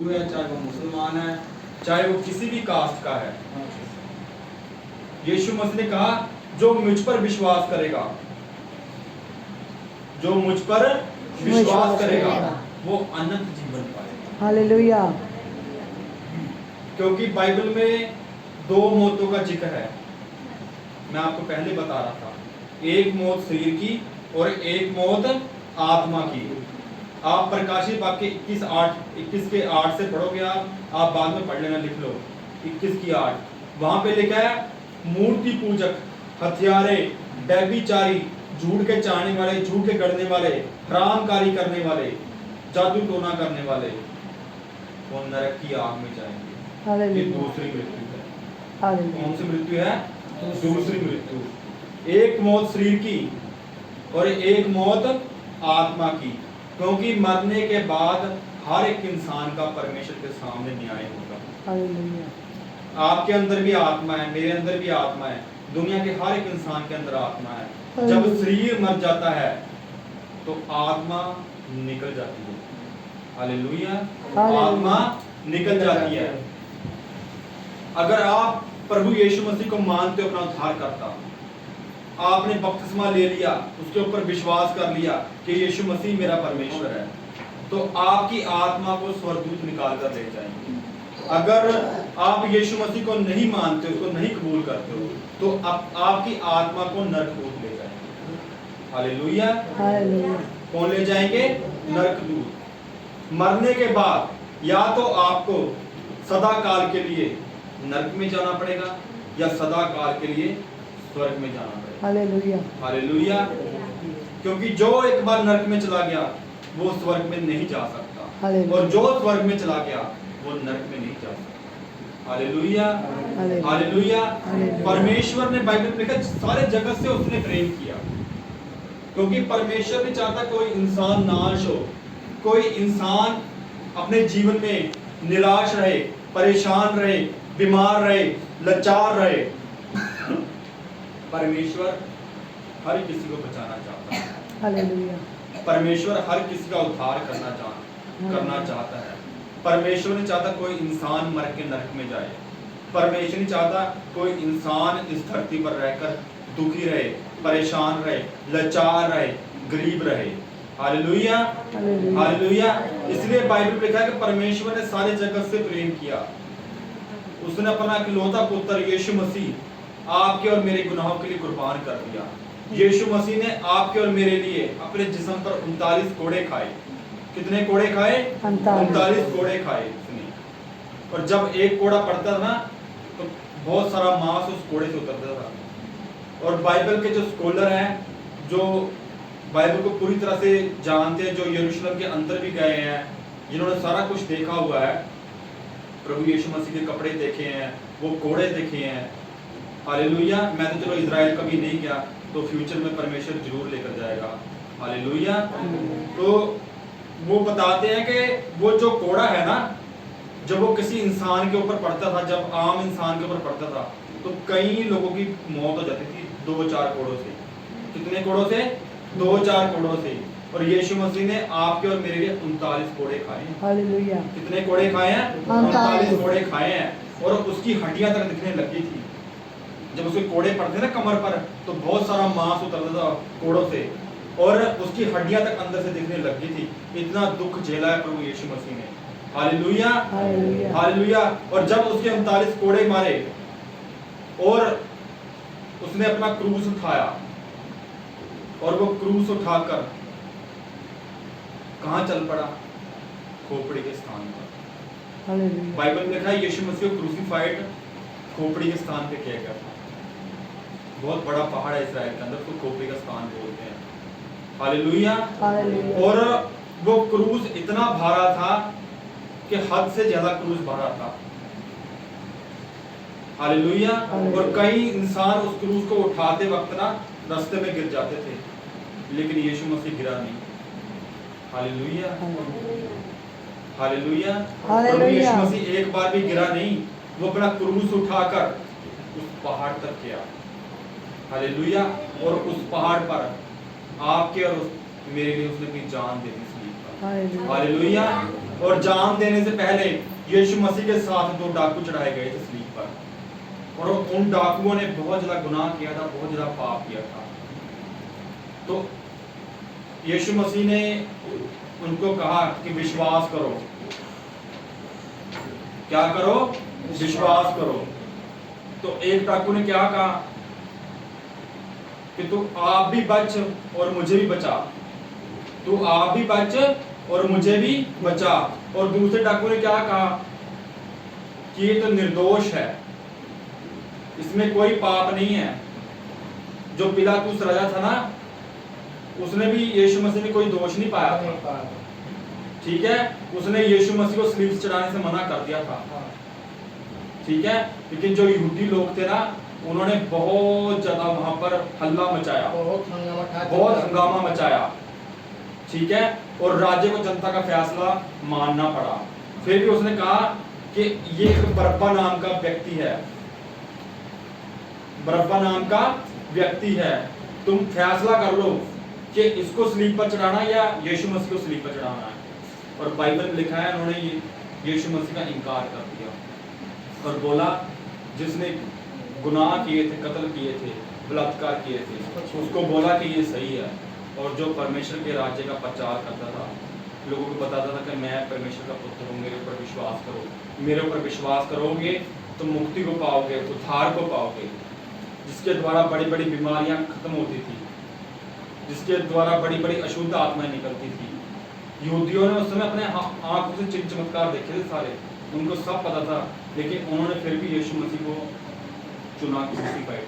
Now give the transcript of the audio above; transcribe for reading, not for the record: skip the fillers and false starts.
हिंदू है, चाहे वो मुसलमान है, चाहे वो किसी भी कास्ट का है। यीशु मसीह ने कहा जो मुझ पर विश्वास करेगा, जो मुझ पर विश्वास करेगा वो अनंत जीवन पाएगा। हालेलुया। क्योंकि बाइबल में दो मौतों का जिक्र है, मैं आपको पहले बता रहा था, एक मौत शरीर की और एक मौत आत्मा की। आप प्रकाशित वाक्य 21 के 8 से पढ़ोगे, आप बाद में पढ़ लेना, लिख लो 21 की 8। वहां पे लिखा है मूर्ति पूजक, हत्यारे, व्यभिचारी, झूठ के चाहने वाले, झूठ के गढ़ने वाले, हरामकारी करने वाले, जादू टोना करने वाले वो नरक की आग में जाएंगे। ये दूसरी मृत्यु है। कौन सी मृत्यु है? दूसरी मृत्यु। एक मौत शरीर की और एक मौत आत्मा की। क्योंकि मरने के बाद हर एक इंसान का परमेश्वर के सामने न्याय होगा। आपके अंदर भी आत्मा है, मेरे अंदर भी आत्मा है, दुनिया के हर एक इंसान के अंदर आत्मा है। जब शरीर मर जाता है तो आत्मा निकल जाती है। हालेलुया। आत्मा निकल जाती है। अगर आप प्रभु यीशु मसीह को मानते हो, अपना उद्धार करता, आपने बपतिस्मा ले लिया, उसके ऊपर विश्वास कर लिया कि यीशु मसीह मेरा परमेश्वर है, तो आपकी आत्मा को स्वर्गदूत निकाल कर ले जाएंगे। अगर आप यीशु मसीह को नहीं मानते, उसको नहीं कबूल करते हो, तो आपकी आत्मा को नरकदूत ले जाएंगे। हालेलुया। कौन ले जाएंगे? नरकदूत। मरने के बाद या तो आपको सदा काल के लिए नरक में जाना पड़ेगा या सदा काल के लिए स्वर्ग में जाना पड़ेगा। हालेलुया। हालेलुया। क्योंकि जो एक बार नरक में चला गया वो स्वर्ग में नहीं जा सकता, और जो स्वर्ग में चला गया वो नरक में नहीं जा सकता। हालेलुया। हालेलुया। परमेश्वर ने बाइबल में लिखा सारे जगत से उसने प्रेम किया, क्योंकि परमेश्वर नहीं चाहता कोई इंसान नाश हो, कोई इंसान अपने जीवन में निराश रहे, परेशान रहे, बीमार रहे, लाचार रहे। परमेश्वर हर किसी को बचाना चाहता है। हालेलुया। परमेश्वर हर किसी का उद्धार करना चाहता है। परमेश्वर नहीं चाहता कोई इंसान मर के नरक में जाए। परमेश्वर नहीं चाहता कोई इंसान इस धरती पर रहकर दुखी रहे, परेशान रहे, लाचार रहे, गरीब रहे। हालेलुया। हालेलुया। इसलिए बाइबल में लिखा है कि परमेश्वर ने सारे जगत से प्रेम किया, उसने अपना इकलौता पुत्र यीशु मसीह आपके और मेरे गुनाहों के लिए कुर्बान कर दिया। यीशु मसीह ने आपके और मेरे लिए अपने जिस्म पर 39 कोड़े खाए। कितने कोड़े खाए? 39 कोड़े खाए उसने। और जब एक कोड़ा पड़ता था ना तो बहुत सारा मांस उस कोड़े से उतरता था। और बाइबल के जो स्कॉलर हैं, जो बाइबल को पूरी तरह से जानते हैं, जो यरूशलेम के अंदर भी गए हैं, जिन्होंने सारा कुछ देखा हुआ है, प्रभु यीशु मसीह के कपड़े देखे हैं, वो कोड़े देखे हैं। हालेलुया। मैं तो चलो इजराइल कभी नहीं गया, तो फ्यूचर में परमेश्वर जरूर लेकर जाएगा। हालेलुया। तो वो बताते हैं कि वो जो कोड़ा है ना, जब वो किसी इंसान के ऊपर पड़ता था, जब आम इंसान के ऊपर पड़ता था, तो कई लोगों की मौत हो जाती थी 2-4 कोड़ों से। कितने कोड़ों से? 2-4 कोड़ों से। और यीशु मसीह ने आपके और मेरे लिए 39 कोड़े खाए हैं। हालेलुया। कितने कोड़े खाए हैं? 39 कोड़े खाए हैं। और उसकी हड्डियां तक दिखने लगी थी। जब उसके कोड़े पड़ते ना कमर पर, तो बहुत सारा मांस उतरता था कोड़ों से, और उसकी हड्डियां तक अंदर से दिखने लगी थी। इतना दुख झेला है प्रभु यीशु मसीह ने। हालेलुया। हालेलुया। और जब उसके 39 कोड़े मारे और उसने अपना क्रूस उठाया, और वो क्रूस उठाकर कहां चल पड़ा? खोपड़ी के स्थान पर। बाइबल में लिखा है यीशु मसीह को क्रूसीफाइड खोपड़ी के स्थान पे किया गया था। बहुत बड़ा पहाड़ है इस्राएल के अंदर, तो खोपड़ी का स्थान बोलते हैं। हालेलुया। और वो क्रूस इतना भारा था कि हद से ज्यादा क्रूस भारा था। हालेलुया। और कई इंसान उस क्रूस को उठाते वक्त ना रास्ते में गिर जाते थे, लेकिन यीशु मसीह गिरा नहीं। हालेलुया। हालेलुया। प्रभु यीशु मसीह एक बार भी गिरा नहीं, वो अपना क्रूस उठाकर उस पहाड़ तक गया। हालेलुया। और उस पहाड़ पर आपके और मेरे लिए उसने अपनी जान दे दी। हालेलुया। और जान देने से पहले यीशु मसीह के साथ 2 डाकू चढ़ाए गए थे सलीब पर, और उन डाकुओं ने बहुत ज्यादा गुनाह किया था, बहुत ज्यादा पाप किया था। तो यीशु मसीह ने उनको कहा कि विश्वास करो। क्या करो? विश्वास करो। तो एक डाकू ने क्या कहा कि तू आप भी बच और मुझे भी बचा, तू आप भी बच और मुझे भी बचा। और दूसरे डाकू ने क्या कहा कि ये तो निर्दोष है, इसमें कोई पाप नहीं है। जो पिलातुस राजा था ना, उसने भी यीशु मसीह में कोई दोष नहीं पाया था, ठीक है। उसने यीशु मसीह को सलीब चढ़ाने से मना कर दिया था, ठीक है। लेकिन जो यहूदी लोग थे ना, उन्होंने बहुत ज्यादा वहां पर हल्ला मचाया, बहुत हंगामा मचाया, ठीक है। और राज्य को जनता का फैसला मानना पड़ा। फिर भी उसने कहा कि ये एक बरब्बा नाम का व्यक्ति है, बरब्बा नाम का व्यक्ति है, तुम फैसला कर लो कि इसको सलीब पर चढ़ाना या यीशु मसीह को सलीब पर चढ़ाना है। और बाइबल में लिखा है उन्होंने यीशु मसीह का इनकार कर दिया और बोला जिसने गुनाह किए थे, कत्ल किए थे, बलात्कार किए थे, उसको बोला कि ये सही है। और जो परमेश्वर के राज्य का प्रचार करता था, लोगों को बताता था कि मैं परमेश्वर का पुत्र हूँ, मेरे ऊपर विश्वास करो, मेरे ऊपर विश्वास करोगे तो मुक्ति को पाओगे, उद्धार को पाओगे, जिसके द्वारा बड़ी बड़ी बीमारियां खत्म होती थी, जिसके द्वारा बड़ी बड़ी अशुद्ध आत्माएं निकलती थी। यहूदियों ने उस समय अपने आंखों से चिन्ह चमत्कार देखे थे सारे, उनको सब पता था, लेकिन उन्होंने फिर भी यीशु मसीह को चुना क्रूसीफाइड।